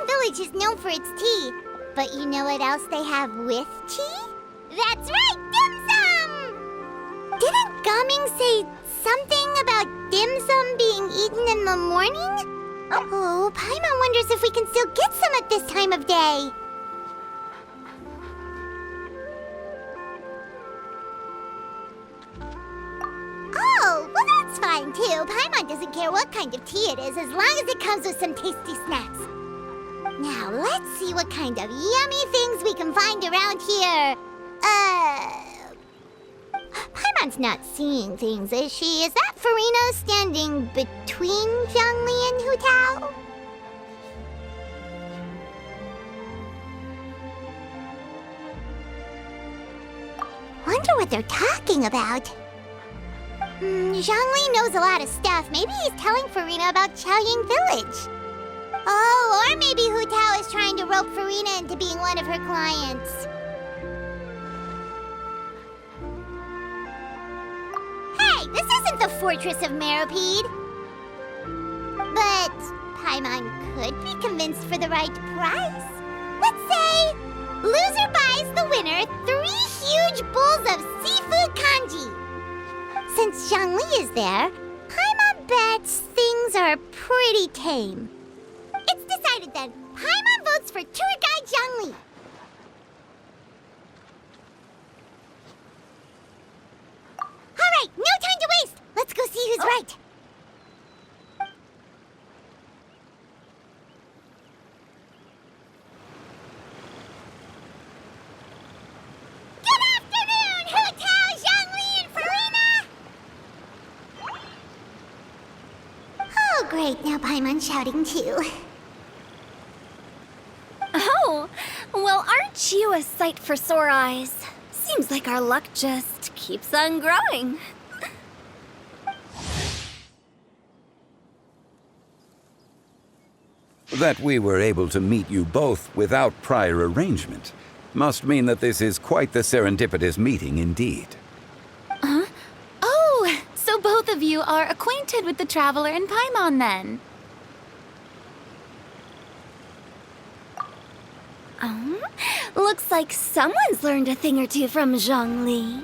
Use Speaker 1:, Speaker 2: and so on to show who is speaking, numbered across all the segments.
Speaker 1: Village is known for its tea, but you know what else they have with tea? That's right, dim sum! Didn't Gaming say something about dim sum being eaten in the morning? Oh, Paimon wonders if we can still get some at this time of day. Oh, well that's fine too. Paimon doesn't care what kind of tea it is as long as it comes with some tasty snacks. Now, let's see what kind of yummy things we can find around here. Paimon's not seeing things, is she? Is that Farina standing between Zhongli and Hu Tao? Wonder what they're talking about. Zhongli knows a lot of stuff. Maybe he's telling Farina about Chaoying Village. Oh, or maybe Hu Tao is trying to rope Farina into being one of her clients. Hey, this isn't the Fortress of Meropide. But Paimon could be convinced for the right price. Let's say, loser buys the winner 3 huge bowls of seafood kanji. Since Zhongli is there, Paimon bets things are pretty tame. It's decided then. Paimon votes for tour guide Zhongli. All right, no time to waste. Let's go see who's right. Good afternoon, Hu Tao, Zhongli, and Farina. Oh, great. Now Paimon's shouting too.
Speaker 2: Oh, well, aren't you a sight for sore eyes? Seems like our luck just keeps on growing.
Speaker 3: That we were able to meet you both without prior arrangement must mean that this is quite the serendipitous meeting indeed.
Speaker 4: Huh? Oh, so both of you are acquainted with the Traveler and Paimon then?
Speaker 2: Looks like someone's learned a thing or two from Zhongli.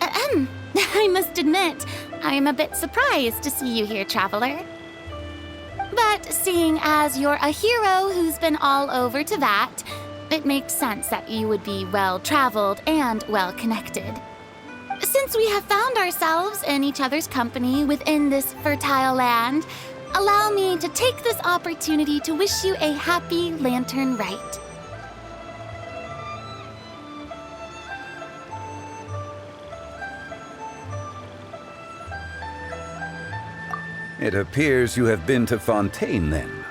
Speaker 4: I must admit, I am a bit surprised to see you here, Traveler. But seeing as you're a hero who's been all over Teyvat, it makes sense that you would be well-traveled and well-connected. Since we have found ourselves in each other's company within this fertile land, allow me to take this opportunity to wish you a happy Lantern Rite.
Speaker 3: It appears you have been to Fontaine, then.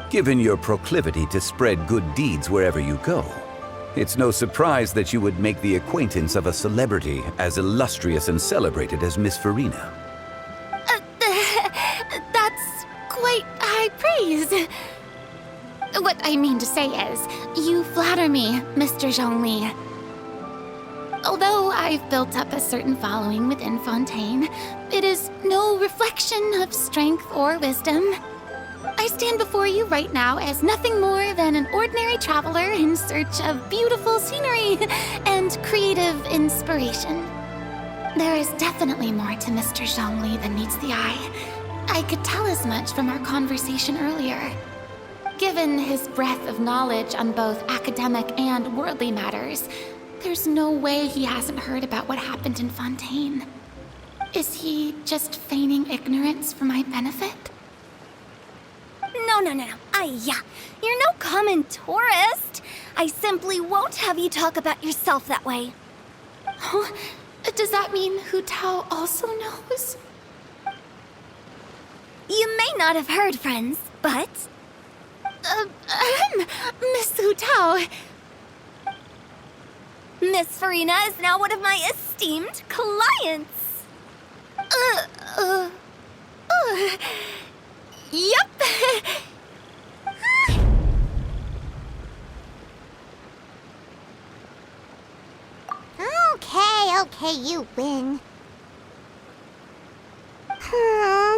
Speaker 3: Given your proclivity to spread good deeds wherever you go, it's no surprise that you would make the acquaintance of a celebrity as illustrious and celebrated as Miss Farina.
Speaker 4: That's quite high praise. What I mean to say is, you flatter me, Mr. Zhongli. Although I've built up a certain following within Fontaine, it is no reflection of strength or wisdom. I stand before you right now as nothing more than an ordinary traveler in search of beautiful scenery and creative inspiration. There is definitely more to Mr. Zhongli than meets the eye. I could tell as much from our conversation earlier. Given his breadth of knowledge on both academic and worldly matters, there's no way he hasn't heard about what happened in Fontaine. Is he just feigning ignorance for my benefit?
Speaker 2: No. Yeah. You're no common tourist. I simply won't have you talk about yourself that way.
Speaker 4: Oh, does that mean Hu Tao also knows?
Speaker 2: You may not have heard, friends, but...
Speaker 4: Miss Hu Tao...
Speaker 2: Miss Farina is now one of my esteemed clients.
Speaker 4: Yep.
Speaker 1: Okay, you win.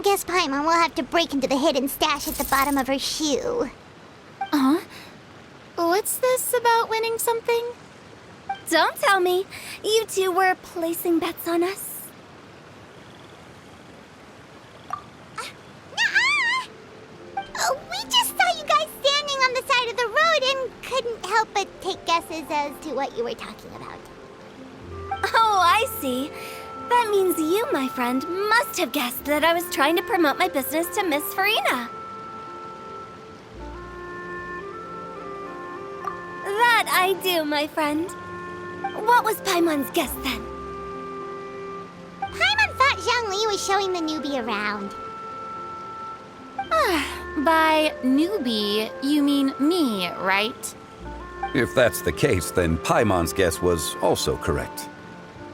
Speaker 1: Guess Paimon will have to break into the hidden stash at the bottom of her shoe.
Speaker 4: What's this about winning something?
Speaker 2: Don't tell me. You two were placing bets on us.
Speaker 1: Nuh-uh! We just saw you guys standing on the side of the road and couldn't help but take guesses as to what you were talking about.
Speaker 2: Oh, I see. That means you, my friend, must have guessed that I was trying to promote my business to Miss Farina. That I do, my friend. What was Paimon's guess then?
Speaker 1: Paimon thought Zhongli was showing the newbie around.
Speaker 4: By newbie, you mean me, right?
Speaker 3: If that's the case, then Paimon's guess was also correct.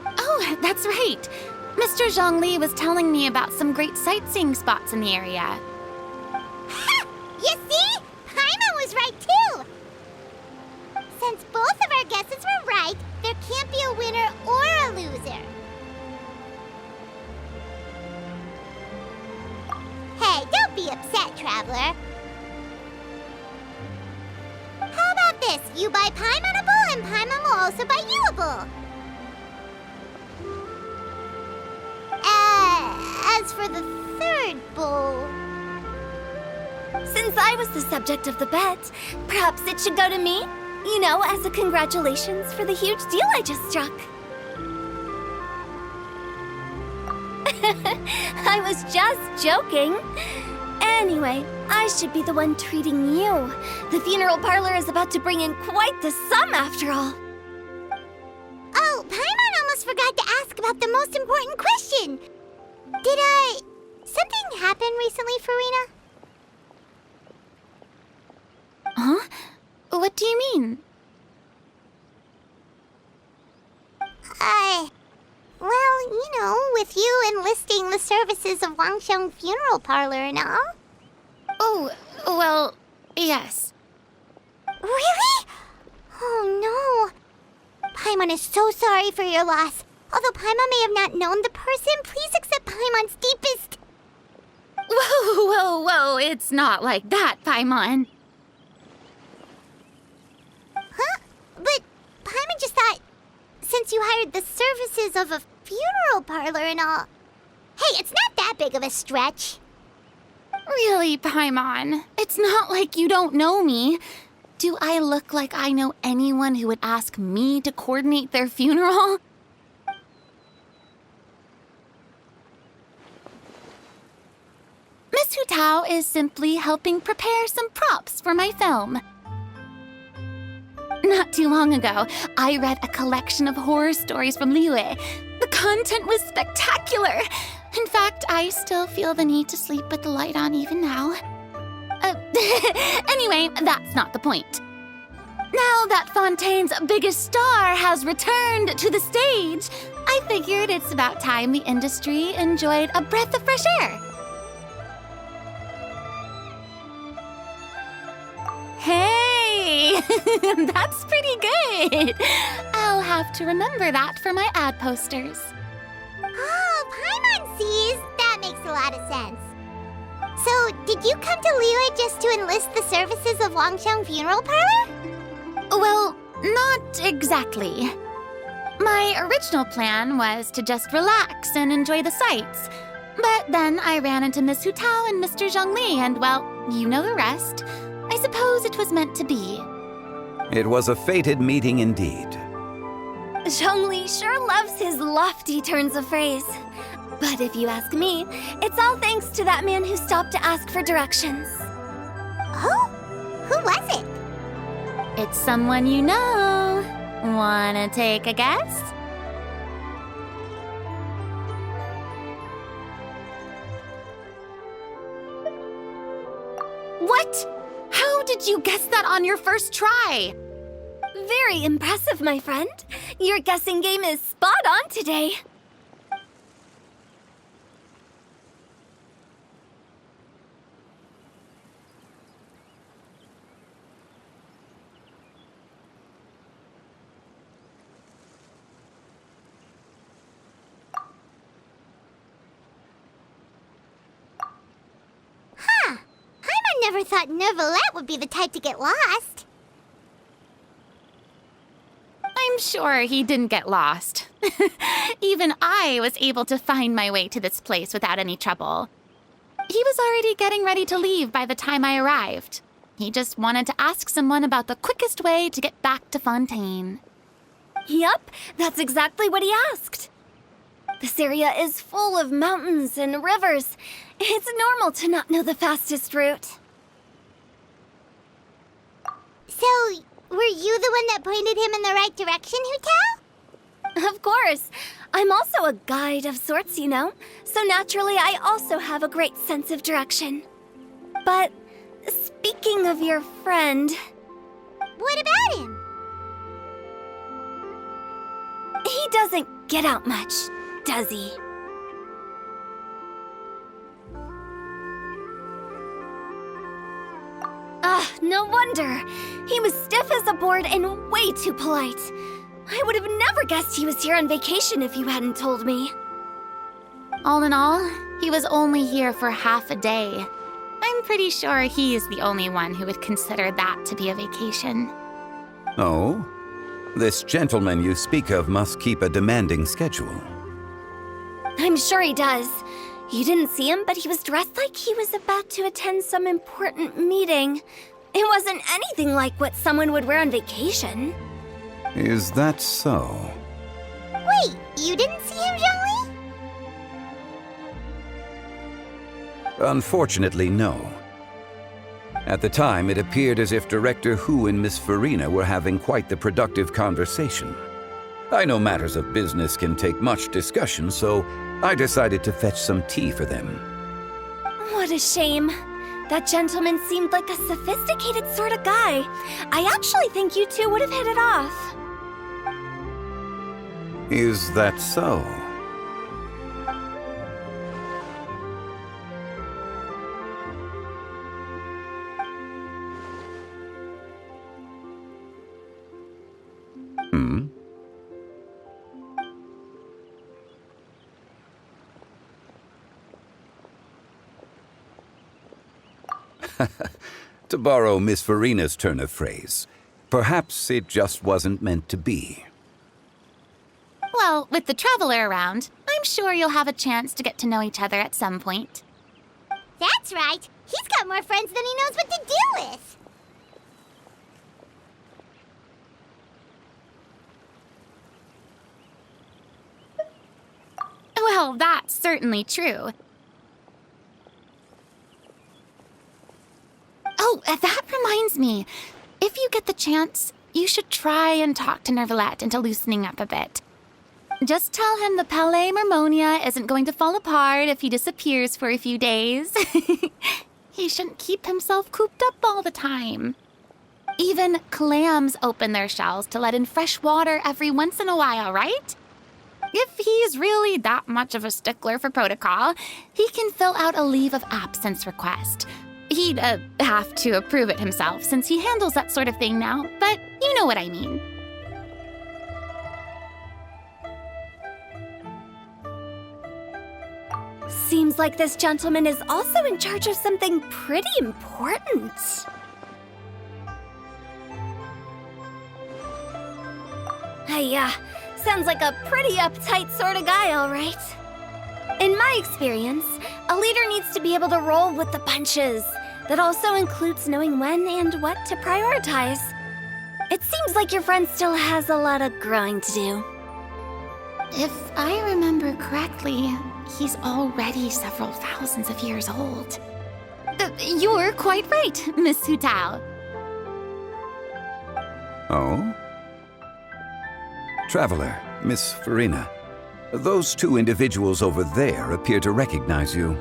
Speaker 4: Oh, that's right. Mr. Zhongli was telling me about some great sightseeing spots in the area.
Speaker 1: Ha! You see? Paimon was right too! Since both of our guesses were right, there can't be a winner or a loser. Hey, don't be upset, Traveler. How about this? You buy Paimon a bowl and Paimon will also buy you a bowl. As for the third bowl...
Speaker 2: Since I was the subject of the bet, perhaps it should go to me? You know, as a congratulations for the huge deal I just struck. I was just joking. Anyway, I should be the one treating you. The funeral parlor is about to bring in quite the sum after all.
Speaker 1: Oh, Paimon almost forgot to ask about the most important question. Did, something happen recently, Farina?
Speaker 4: Huh? What do you mean?
Speaker 1: Well, you know, with you enlisting the services of Wangsheng Funeral Parlor and all.
Speaker 4: Oh, well, yes.
Speaker 1: Really? Oh, no. Paimon is so sorry for your loss. Although Paimon may have not known the person, please accept Paimon's deepest...
Speaker 4: Whoa, it's not like that, Paimon.
Speaker 1: Huh? But Paimon just thought, since you hired the services of a funeral parlor and all... Hey, it's not that big of a stretch.
Speaker 4: Really, Paimon? It's not like you don't know me. Do I look like I know anyone who would ask me to coordinate their funeral? Miss Hu Tao is simply helping prepare some props for my film. Not too long ago, I read a collection of horror stories from Liyue. The content was spectacular. In fact, I still feel the need to sleep with the light on even now. Anyway, that's not the point. Now that Fontaine's biggest star has returned to the stage, I figured it's about time the industry enjoyed a breath of fresh air. Hey, that's pretty good. I'll have to remember that for my ad posters.
Speaker 1: Oh, Paimon sees. That makes a lot of sense. So, did you come to Liyue just to enlist the services of Wangsheng Funeral Parlor?
Speaker 4: Well, not exactly. My original plan was to just relax and enjoy the sights. But then I ran into Miss Hu Tao and Mr. Zhongli, and well, you know the rest. I suppose it was meant to be.
Speaker 3: It was a fated meeting indeed.
Speaker 2: Zhongli sure loves his lofty turns of phrase. But if you ask me, it's all thanks to that man who stopped to ask for directions.
Speaker 1: Oh? Who was it?
Speaker 4: It's someone you know. Wanna take a guess? What? How did you guess that on your first try?
Speaker 2: Very impressive, my friend. Your guessing game is spot on today.
Speaker 1: never thought Neuvillette would be the type to get lost.
Speaker 4: I'm sure he didn't get lost. Even I was able to find my way to this place without any trouble. He was already getting ready to leave by the time I arrived. He just wanted to ask someone about the quickest way to get back to Fontaine.
Speaker 2: Yup, that's exactly what he asked. This area is full of mountains and rivers. It's normal to not know the fastest route.
Speaker 1: So, were you the one that pointed him in the right direction, Hu-Tao?
Speaker 2: Of course. I'm also a guide of sorts, you know. So naturally, I also have a great sense of direction. But speaking of your friend...
Speaker 1: What about him?
Speaker 2: He doesn't get out much, does he? No wonder. He was stiff as a board and way too polite. I would have never guessed he was here on vacation if you hadn't told me.
Speaker 4: All in all, he was only here for half a day. I'm pretty sure he is the only one who would consider that to be a vacation.
Speaker 3: Oh? This gentleman you speak of must keep a demanding schedule.
Speaker 2: I'm sure he does. You didn't see him, but he was dressed like he was about to attend some important meeting. It wasn't anything like what someone would wear on vacation.
Speaker 3: Is that so?
Speaker 1: Wait, you didn't see him, Zhongli?
Speaker 3: Unfortunately, no. At the time, it appeared as if Director Hu and Miss Farina were having quite the productive conversation. I know matters of business can take much discussion, so I decided to fetch some tea for them.
Speaker 2: What a shame. That gentleman seemed like a sophisticated sort of guy. I actually think you two would have hit it off.
Speaker 3: Is that so? To borrow Miss Farina's turn of phrase, perhaps it just wasn't meant to be.
Speaker 4: Well, with the traveler around, I'm sure you'll have a chance to get to know each other at some point.
Speaker 1: That's right. He's got more friends than he knows what to do with.
Speaker 4: Well, that's certainly true. Oh, that reminds me. If you get the chance, you should try and talk to Neuvillette into loosening up a bit. Just tell him the Palais Mermonia isn't going to fall apart if he disappears for a few days. He shouldn't keep himself cooped up all the time. Even clams open their shells to let in fresh water every once in a while, right? If he's really that much of a stickler for protocol, he can fill out a leave of absence request. He'd have to approve it himself since he handles that sort of thing now, but you know what I mean.
Speaker 2: Seems like this gentleman is also in charge of something pretty important. Sounds like a pretty uptight sort of guy, all right. In my experience, a leader needs to be able to roll with the punches. That also includes knowing when and what to prioritize. It seems like your friend still has a lot of growing to do.
Speaker 4: If I remember correctly, he's already several thousands of years old. You're quite right, Miss Hu-Tao.
Speaker 3: Oh? Traveler, Miss Farina, those two individuals over there appear to recognize you.